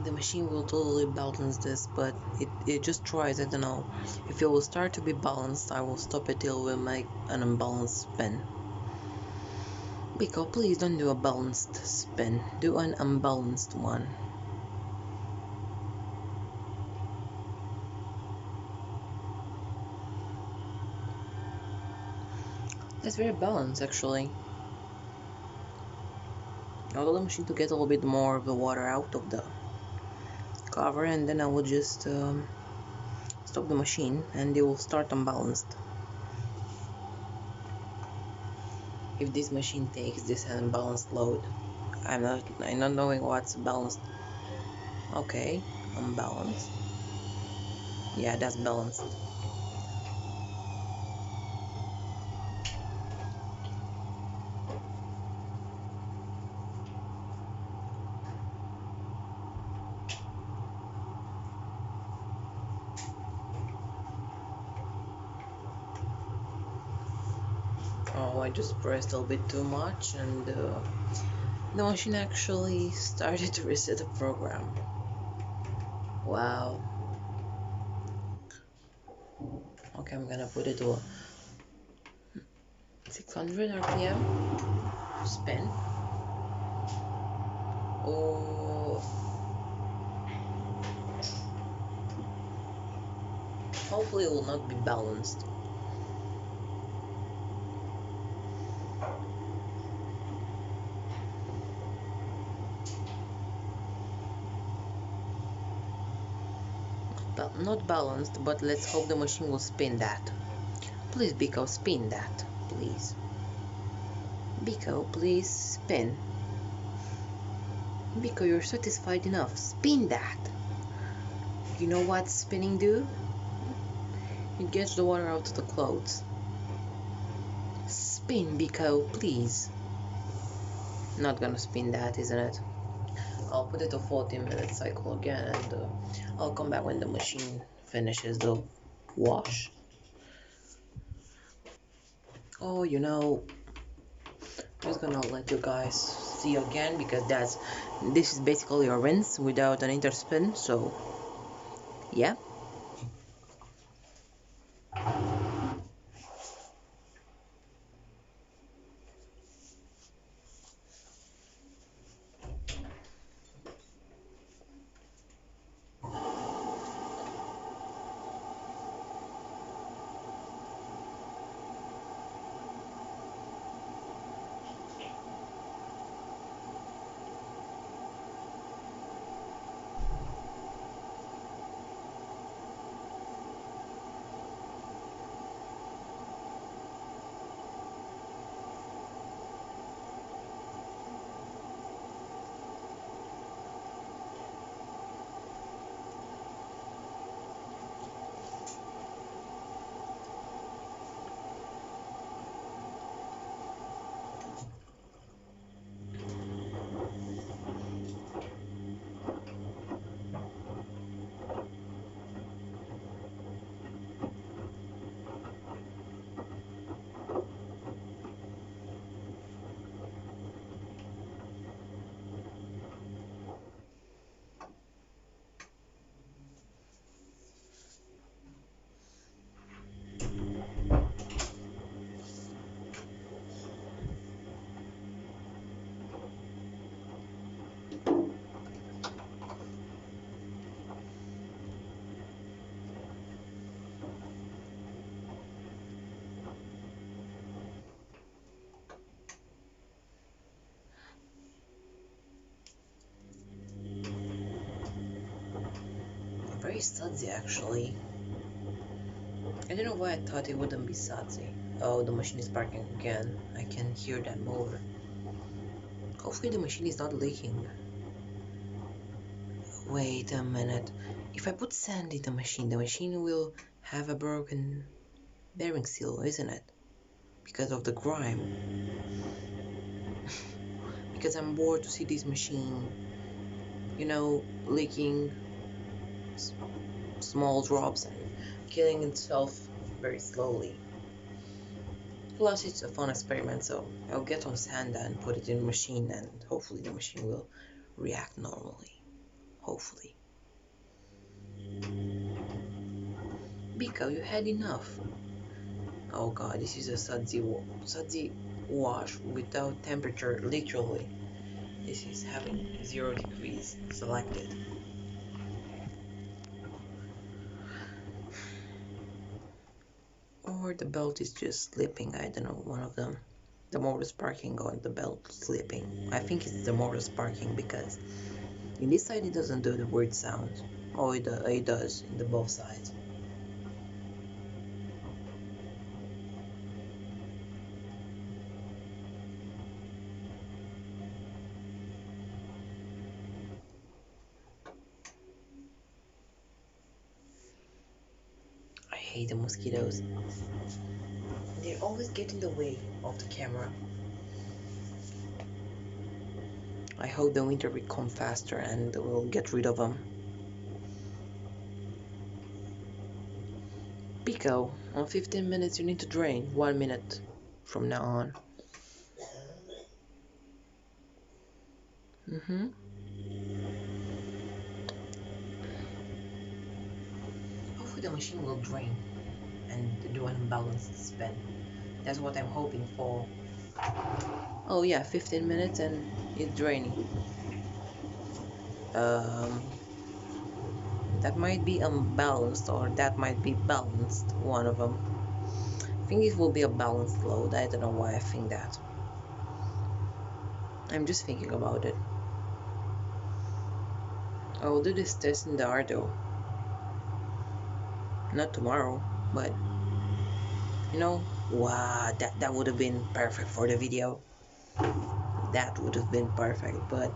The machine will totally balance this, but it just tries. I don't know. If it will start to be balanced, I will stop it till we make an unbalanced spin. Beko, please don't do a balanced spin. Do an unbalanced one. That's very balanced, actually. I'll tell the machine to get a little bit more of the water out of the cover, and then I will just stop the machine and it will start unbalanced. If this machine takes this unbalanced load, I'm not knowing what's balanced. Okay, unbalanced. Yeah, that's balanced. Oh, I just pressed a little bit too much, and the machine actually started to reset the program. Wow. Okay, I'm gonna put it to 600 RPM. Spin. Oh. Hopefully it will not be balanced. Not balanced, but let's hope the machine will spin that. Please, Beko, spin that, please. Beko, please spin. Beko, you're satisfied enough. Spin that. You know what spinning do? It gets the water out of the clothes. Spin, Beko, please. Not gonna spin that, isn't it? I'll put it to 14-minute cycle again, and I'll come back when the machine finishes the wash. Oh, I'm just gonna let you guys see again, because this is basically a rinse without an interspin. So yeah. Very sudsy, actually. I don't know why I thought it wouldn't be sudsy. Oh, the machine is sparking again. I can hear that motor. Hopefully the machine is not leaking. Wait a minute. If I put sand in the machine will have a broken bearing seal, isn't it? Because of the grime. Because I'm bored to see this machine, leaking small drops and killing itself very slowly. Plus, it's a fun experiment, so I'll get some sand and put it in the machine, and hopefully the machine will react normally. Hopefully. Beko, you had enough. Oh god, this is a sudsy wash without temperature, literally. This is having 0 degrees selected. Or the belt is just slipping, I don't know, one of them. The motor sparking or the belt slipping. I think it's the motor sparking because in this side it doesn't do the weird sound. Oh, it does in the both sides. I hate the mosquitoes. They always get in the way of the camera. I hope the winter will come faster and we'll get rid of them. Pico, on 15 minutes you need to drain, 1 minute from now on. Hopefully the machine will drain and do an unbalanced spin. That's what I'm hoping for. Oh yeah, 15 minutes and it's draining. That might be unbalanced or that might be balanced, one of them. I think it will be a balanced load. I don't know why I think that. I'm just thinking about it. I will do this test in the Ardo. Not tomorrow, but wow, that would have been perfect for the video. That would have been perfect, but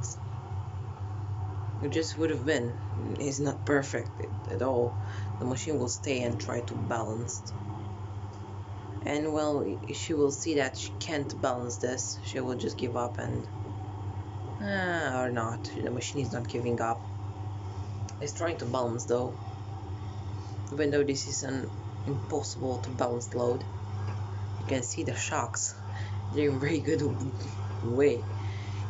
it just would have been. It's not perfect at all. The machine will stay and try to balance. And well, she will see that she can't balance this. She will just give up and... or not. The machine is not giving up. It's trying to balance though. Even though this is an impossible to balance load. You can see the shocks. They're in very good way.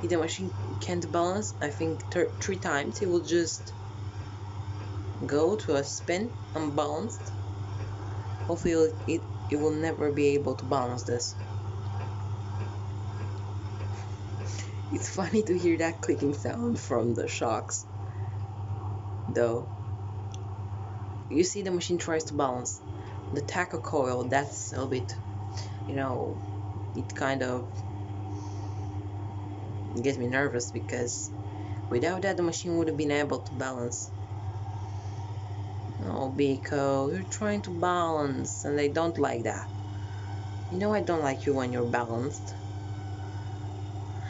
If the machine can't balance, I think 3 times it will just go to a spin unbalanced. Hopefully it will never be able to balance this. It's funny to hear that clicking sound from the shocks though. You see the machine tries to balance. The taco coil, that's a bit, it kind of gets me nervous because without that the machine would have been able to balance. Oh, Beko, you're trying to balance and I don't like that. I don't like you when you're balanced.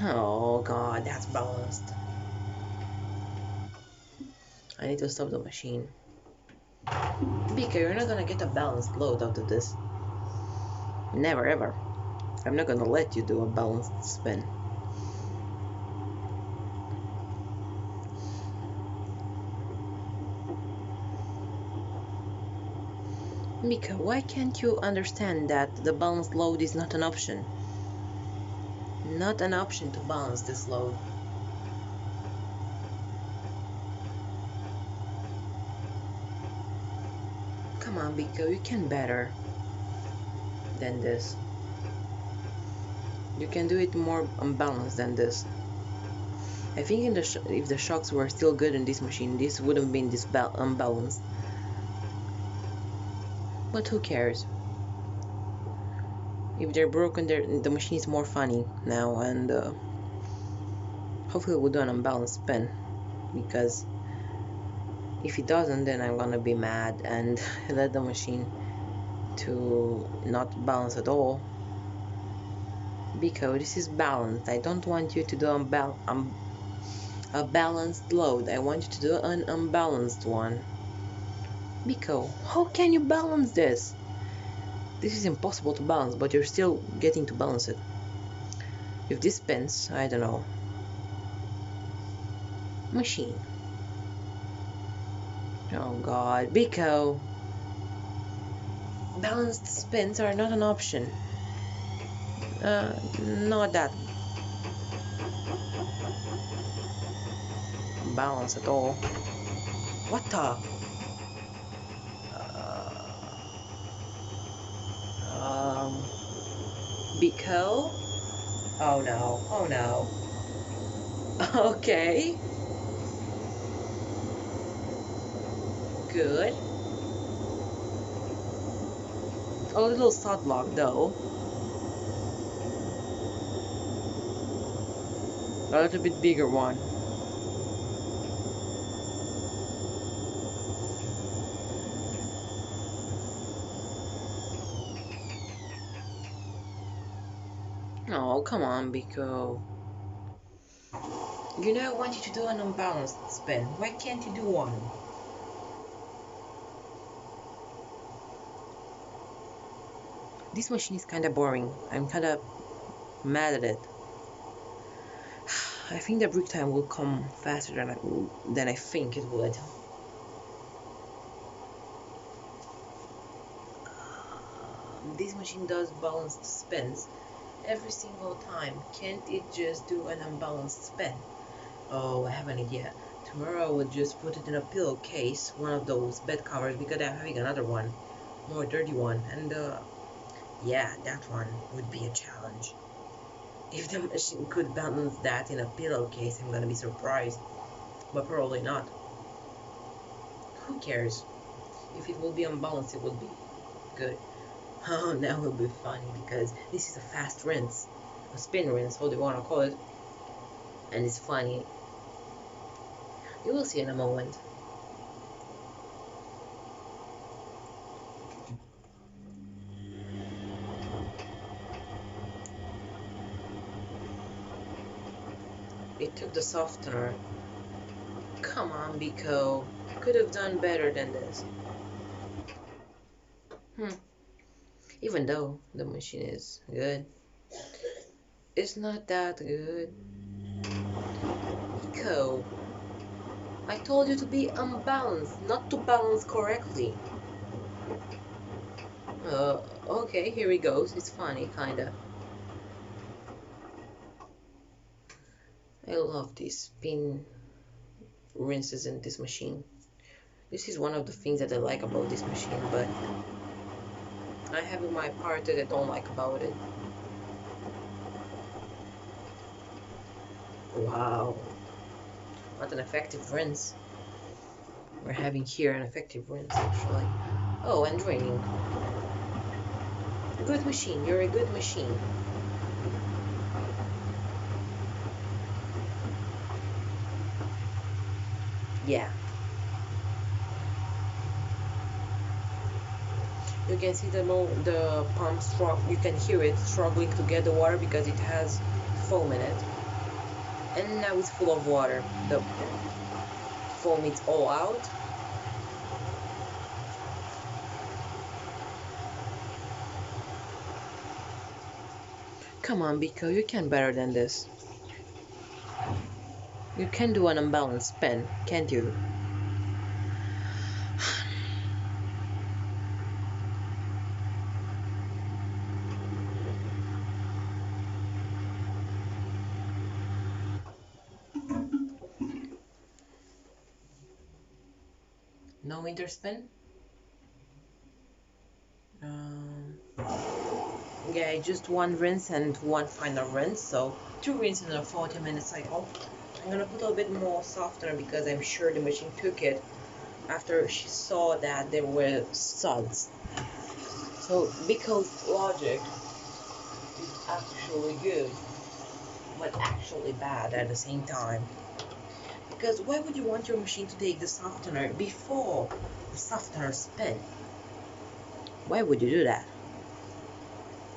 Oh god, that's balanced. I need to stop the machine. Beko, you're not gonna get a balanced load out of this. Never ever. I'm not gonna let you do a balanced spin. Mika, why can't you understand that the balanced load is not an option? Not an option to balance this load. Come on, Mika, you can better than this. You can do it more unbalanced than this. I think if the shocks were still good in this machine, this wouldn't be this unbalanced. But who cares? If they're broken, the machine is more funny now, and hopefully we'll do an unbalanced spin, because if it doesn't, then I'm gonna be mad and let the machine to not balance at all. Beko, this is balanced. I don't want you to do a balanced load. I want you to do an unbalanced one. Beko, how can you balance this? This is impossible to balance, but you're still getting to balance it. If this spins, I don't know. Machine. Oh god, Beko. Balanced spins are not an option. Not that balance at all. What the? Um, Beko? Oh no, oh no. Okay. Good. A little sod block though. A little bit bigger one. Oh, come on, Beko. You know I want you to do an unbalanced spin. Why can't you do one? This machine is kinda boring. I'm kinda mad at it. I think the break time will come faster than I think it would. This machine does balanced spins every single time. Can't it just do an unbalanced spin? Oh, I have an idea. Tomorrow I will just put it in a pillowcase, one of those bed covers, because I'm having another one, more dirty one, and yeah, that one would be a challenge. If the machine could balance that in a pillowcase, I'm gonna be surprised, but probably not. Who cares? If it will be unbalanced, it will be good. Oh, that will be funny because this is a fast rinse, a spin rinse, what do you want to call it, and it's funny. You will see in a moment. It took the softener. Come on, Beko. Could have done better than this. Even though the machine is good, it's not that good. Beko, I told you to be unbalanced, not to balance correctly. Okay, here he goes. It's funny, kinda. I love these spin rinses in this machine. This is one of the things that I like about this machine, but I have my part that I don't like about it. Wow, what an effective rinse. We're having here an effective rinse, actually. Oh, and draining. Good machine, you're a good machine. Yeah. You can see the pump you can hear it struggling to get the water because it has foam in it. And now it's full of water. The foam is all out. Come on, Beko, you can better than this. You can do an unbalanced spin, can't you? No winter spin? Yeah, just one rinse and one final rinse, so 2 rinses in a 40-minute cycle. I'm gonna put a little bit more softener because I'm sure the machine took it after she saw that there were suds. So Beko's logic is actually good, but actually bad at the same time. Because why would you want your machine to take the softener before the softener spin? Why would you do that?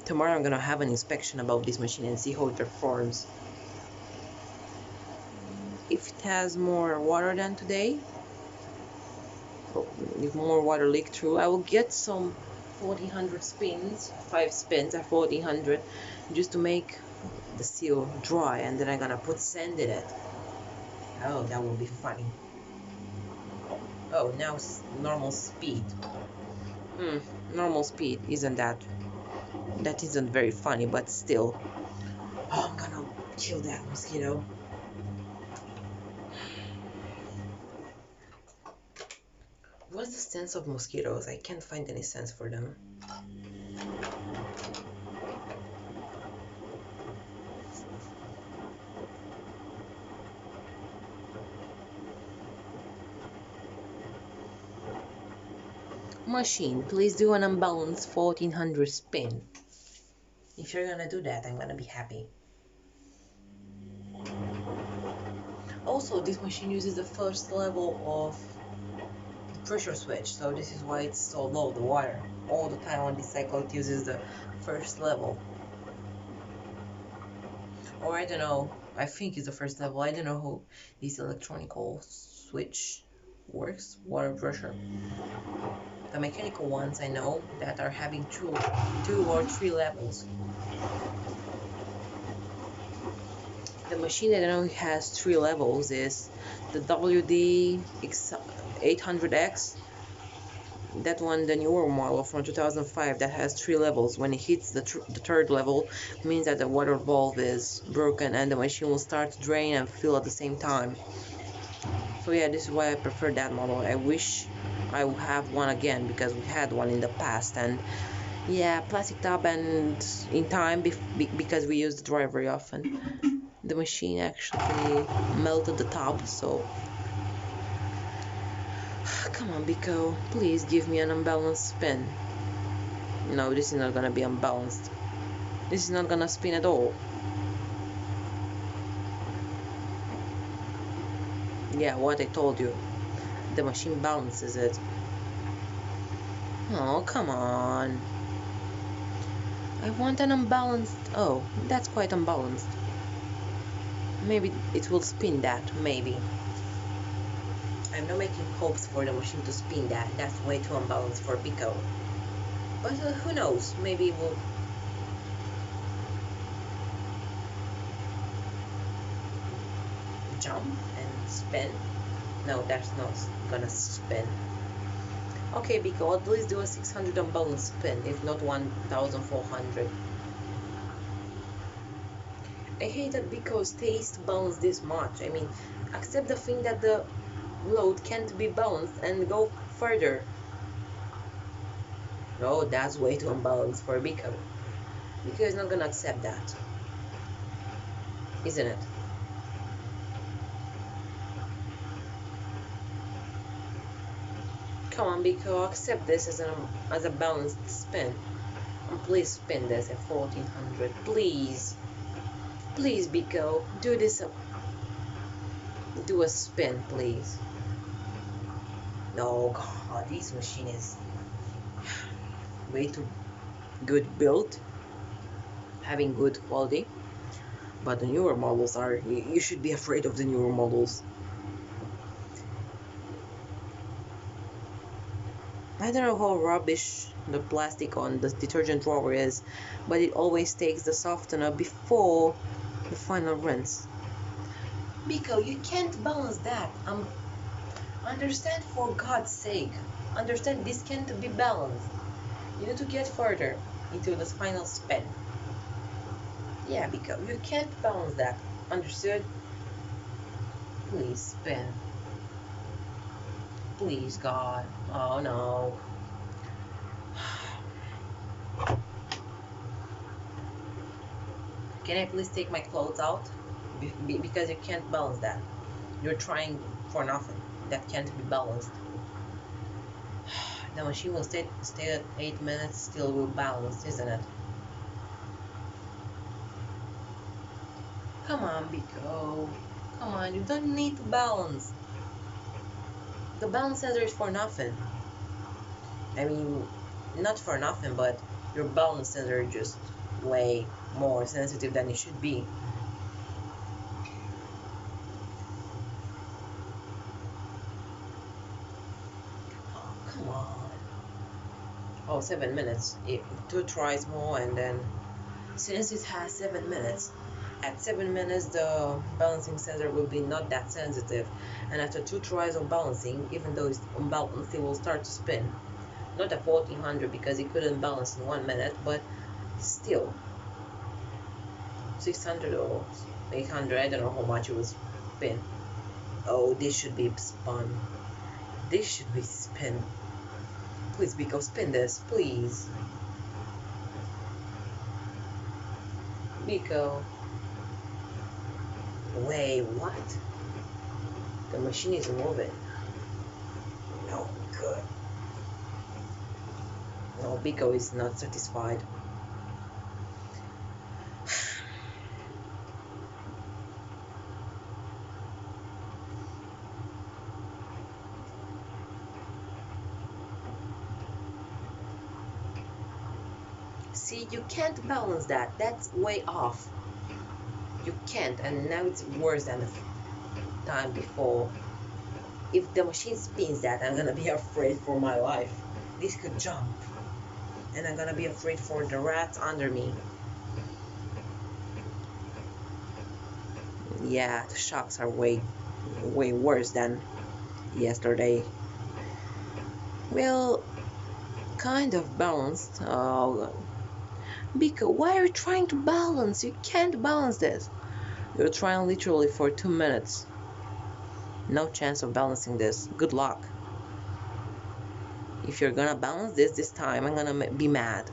Tomorrow I'm gonna have an inspection about this machine and see how it performs. If it has more water than today, or if more water leak through, I will get some 1400 spins, 5 spins at 1400, just to make the seal dry, and then I'm gonna put sand in it. Oh, that will be funny. Oh, now normal speed. Normal speed that isn't very funny, but still. Oh, I'm gonna kill that mosquito. What's the sense of mosquitoes? I can't find any sense for them. Machine, please do an unbalanced 1400 spin. If you're gonna do that, I'm gonna be happy. Also, this machine uses the first level of pressure switch, so this is why it's so low, the water. All the time on this cycle it uses the first level. Or I don't know, I think it's the first level. I don't know how this electronical switch works, water pressure. The mechanical ones I know that are having two or three levels. The machine that I know has 3 levels is the WD800X. That one, the newer model from 2005, that has 3 levels. When it hits the third level, means that the water valve is broken and the machine will start to drain and fill at the same time. So yeah, this is why I prefer that model. I wish I would have one again, because we had one in the past, and yeah, plastic top, and in time, because we used the dryer very often, the machine actually melted the top. So come on, Beko, please give me an unbalanced spin. No, this is not gonna be unbalanced. This is not gonna spin at all. Yeah, what I told you. The machine balances it. Oh, come on. I want an unbalanced... Oh, that's quite unbalanced. Maybe it will spin that, maybe. I'm not making hopes for the machine to spin that. That's way too unbalanced for Beko. But who knows, maybe it will... jump and spin. No, that's not gonna spin. Okay, Beko, at least do a 600 unbalanced spin, if not 1400. I hate that Beko stays to balance this much. I mean, accept the thing that the load can't be balanced and go further. No, that's way too unbalanced for Beko. Beko is not gonna accept that, isn't it? Come on, Beko, accept this as a balanced spin. And please spin this at 1400, please. Please, Beko, do this. Do a spin, please. No, God, this machine is way too good built, having good quality. But the newer models are, you should be afraid of the newer models. I don't know how rubbish the plastic on the detergent drawer is, but it always takes the softener before the final rinse. Beko, you can't balance that. Understand, for God's sake. Understand, this can't be balanced. You need to get further into the final spin. Yeah, Beko, you can't balance that. Understood? Please spin. Please, God. Oh no. Can I please take my clothes out? Because you can't balance that. You're trying for nothing. That can't be balanced. The machine will stay at 8 minutes, still will balance, isn't it? Come on, Beko. Come on, you don't need to balance. The balance sensor is for nothing. I mean, not for nothing, but your balance sensor is just way more sensitive than it should be. Oh, come on. Oh, 7 minutes. 2 tries more, and then since it has 7 minutes, at 7 minutes the balancing sensor will be not that sensitive, and after 2 tries of balancing, even though it's unbalanced, it will start to spin. Not at 1400 because it couldn't balance in 1 minute, but still 600 or 800, I don't know how much it was spin. Oh, this should be spun. This should be spin. Please, Beko, spin this, please. Beko. Wait, what? The machine is moving. No, good. No, Beko is not satisfied. See, you can't balance that. That's way off. You can't, and now it's worse than the time before. If the machine spins that, I'm gonna be afraid for my life. This could jump, and I'm gonna be afraid for the rats under me. Yeah, the shocks are way worse than yesterday. Well, kind of balanced. Oh, Beko, why are you trying to balance? You can't balance this. You're trying literally for 2 minutes. No chance of balancing this. Good luck. If you're gonna balance this time, I'm gonna be mad.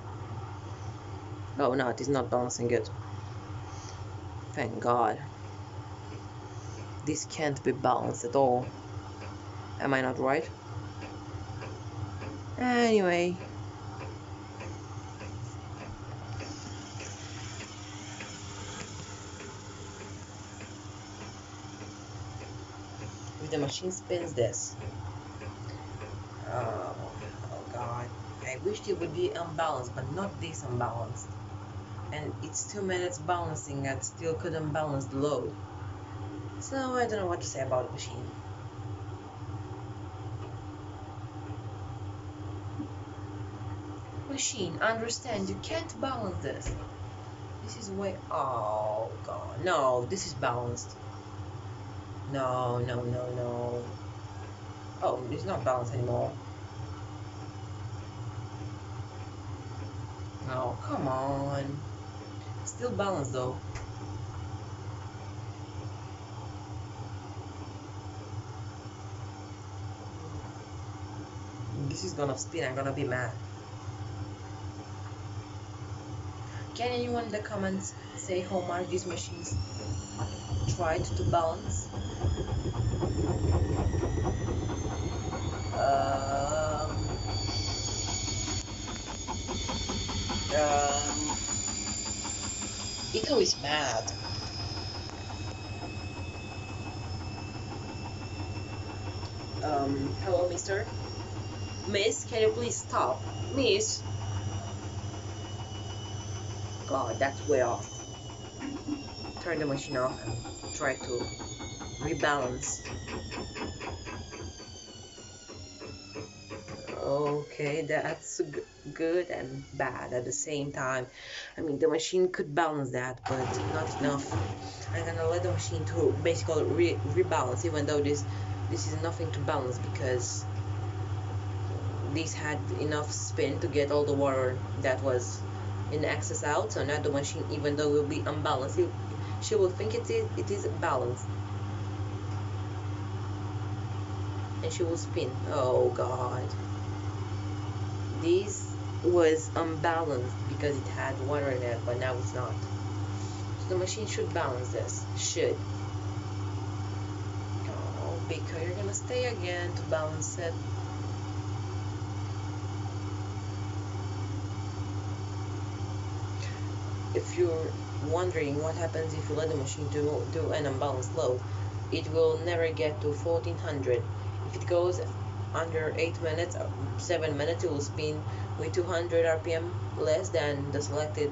Oh no, it is not balancing it. Thank God. This can't be balanced at all. Am I not right? Anyway. If the machine spins this. Oh God. I wished it would be unbalanced, but not this unbalanced. And it's 2 minutes balancing and still couldn't balance the load. So I don't know what to say about the machine. Machine, understand, you can't balance this. This is way... Oh God, no, this is balanced. No, no, no, no. Oh, it's not balanced anymore. Oh, come on. Still balanced though. This is gonna spin, I'm gonna be mad. Can anyone in the comments say how much these machines tried to balance? Beko is mad. Hello, mister? Miss, can you please stop? Miss? God, that's way off. Turn the machine off and try to rebalance. Okay, that's good and bad at the same time. I mean, the machine could balance that, but not enough. I'm gonna let the machine to basically rebalance, even though this is nothing to balance because this had enough spin to get all the water that was in excess out. So now the machine, even though it will be unbalanced, she will think it is balanced, and she will spin. Oh God. This was unbalanced because it had water in it, but now it's not. So the machine should balance this. Should. Oh, Beko, you're gonna stay again to balance it. If you're wondering what happens if you let the machine do an unbalanced load, it will never get to 1400. If it goes under 8 minutes, 7 minutes, it will spin with 200 rpm less than the selected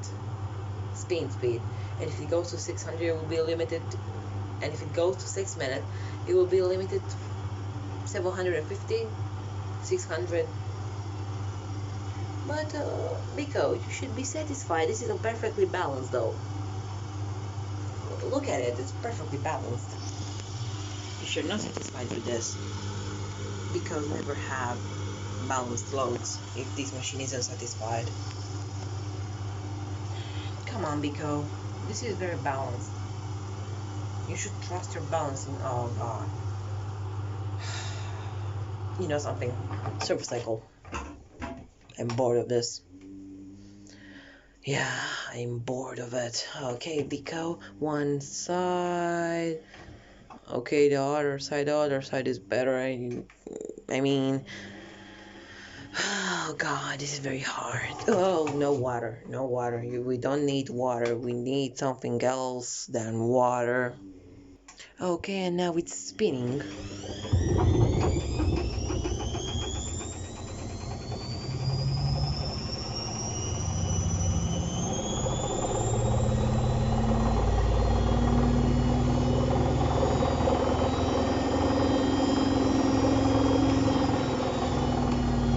spin speed. And if it goes to 600, it will be limited. And if it goes to 6 minutes, it will be limited to 750, 600. But Beko, you should be satisfied. This is a perfectly balanced though. Look at it, it's perfectly balanced. You should not satisfied with this. Because never have balanced loads if this machine isn't satisfied. Come on, Beko. This is very balanced. You should trust your balancing. Oh god. You know something? Servo cycle. I'm bored of this. Yeah, I'm bored of it. Okay, Beko, one side. Okay, the other side is better. I mean, oh god, this is very hard. Oh, no water, no water. We don't need water. We need something else than water. Okay, and now it's spinning.